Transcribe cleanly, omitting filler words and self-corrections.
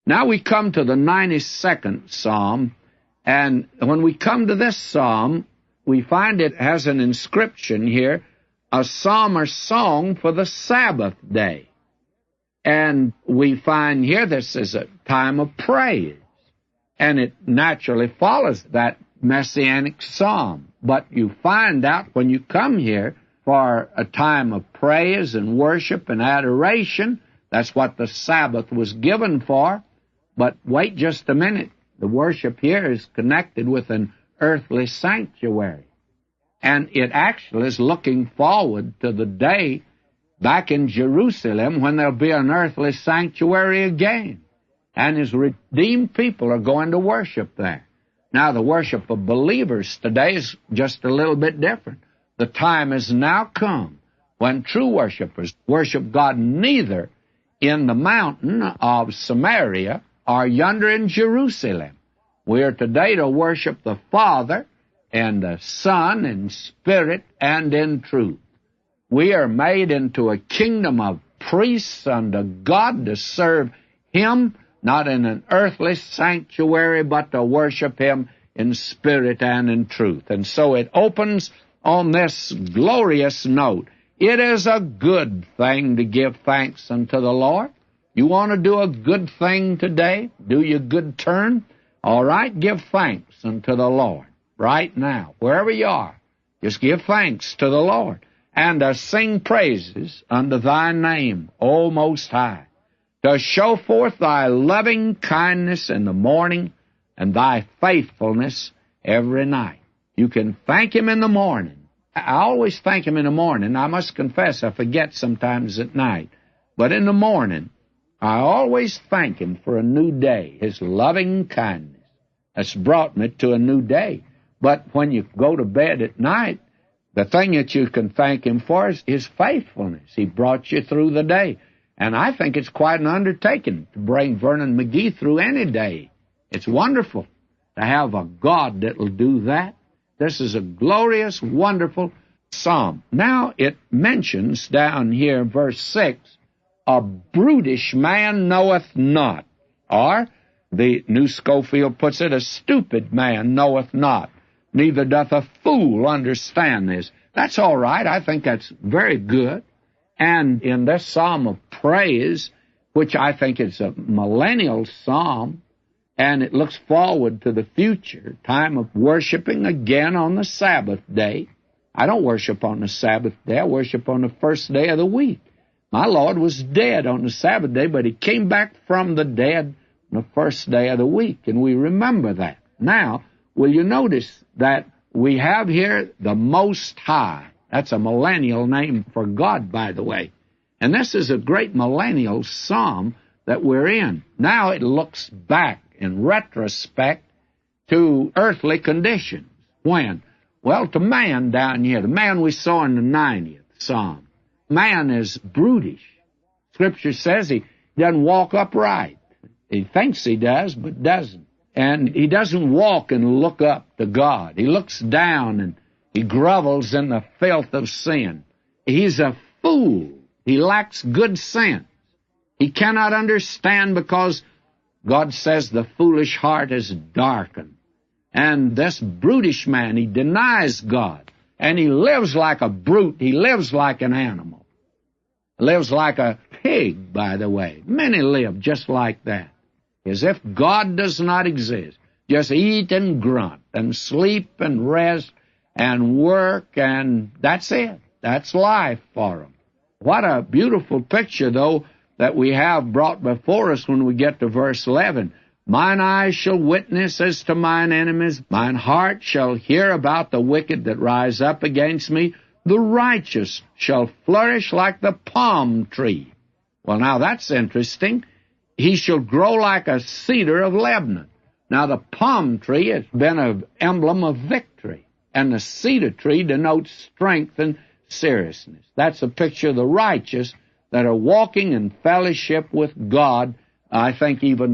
Now we come to the 92nd Psalm, and when we come to this psalm, we find it has an inscription here, a psalm or song for the Sabbath day. And we find here this is a time of praise, and it naturally follows that messianic psalm. But you find out when you come here for a time of praise and worship and adoration, that's what the Sabbath was given for. But wait just a minute. The worship here is connected with an earthly sanctuary. And it actually is looking forward to the day back in Jerusalem when there'll be an earthly sanctuary again. And His redeemed people are going to worship there. Now, the worship of believers today is just a little bit different. The time has now come when true worshipers worship God neither in the mountain of Samaria or yonder in Jerusalem. We are today to worship the Father and the Son in spirit and in truth. We are made into a kingdom of priests unto God to serve Him, not in an earthly sanctuary, but to worship Him in spirit and in truth. And so it opens on this glorious note. It is a good thing to give thanks unto the Lord. You want to do a good thing today? Do your good turn? All right, give thanks unto the Lord right now. Wherever you are, just give thanks to the Lord. And sing praises unto Thy name, O Most High, to show forth Thy loving kindness in the morning and Thy faithfulness every night. You can thank Him in the morning. I always thank Him in the morning. I must confess I forget sometimes at night. But in the morning, I always thank Him for a new day, His loving kindness that's brought me to a new day. But when you go to bed at night, the thing that you can thank Him for is His faithfulness. He brought you through the day. And I think it's quite an undertaking to bring Vernon McGee through any day. It's wonderful to have a God that will do that. This is a glorious, wonderful psalm. Now it mentions down here, verse 6, a brutish man knoweth not. Or, the New Schofield puts it, a stupid man knoweth not. Neither doth a fool understand this. That's all right. I think that's very good. And in this psalm of praise, which I think is a millennial psalm, and it looks forward to the future, time of worshiping again on the Sabbath day. I don't worship on the Sabbath day. I worship on the first day of the week. My Lord was dead on the Sabbath day, but He came back from the dead on the first day of the week, and we remember that. Now, will you notice that we have here the Most High? That's a millennial name for God, by the way. And this is a great millennial psalm that we're in. Now it looks back in retrospect to earthly conditions. When? Well, to man down here, the man we saw in the 90th psalm. Man is brutish. Scripture says he doesn't walk upright. He thinks he does, but doesn't. And he doesn't walk and look up to God. He looks down and he grovels in the filth of sin. He's a fool. He lacks good sense. He cannot understand because God says the foolish heart is darkened. And this brutish man, he denies God. And he lives like a brute. He lives like an animal. Lives like a pig, by the way. Many live just like that. As if God does not exist. Just eat and grunt and sleep and rest and work, and that's it. That's life for them. What a beautiful picture, though, that we have brought before us when we get to verse 11. Mine eyes shall witness as to mine enemies. Mine heart shall hear about the wicked that rise up against me. The righteous shall flourish like the palm tree. Well, now that's interesting. He shall grow like a cedar of Lebanon. Now, the palm tree has been an emblem of victory, and the cedar tree denotes strength and seriousness. That's a picture of the righteous that are walking in fellowship with God, I think even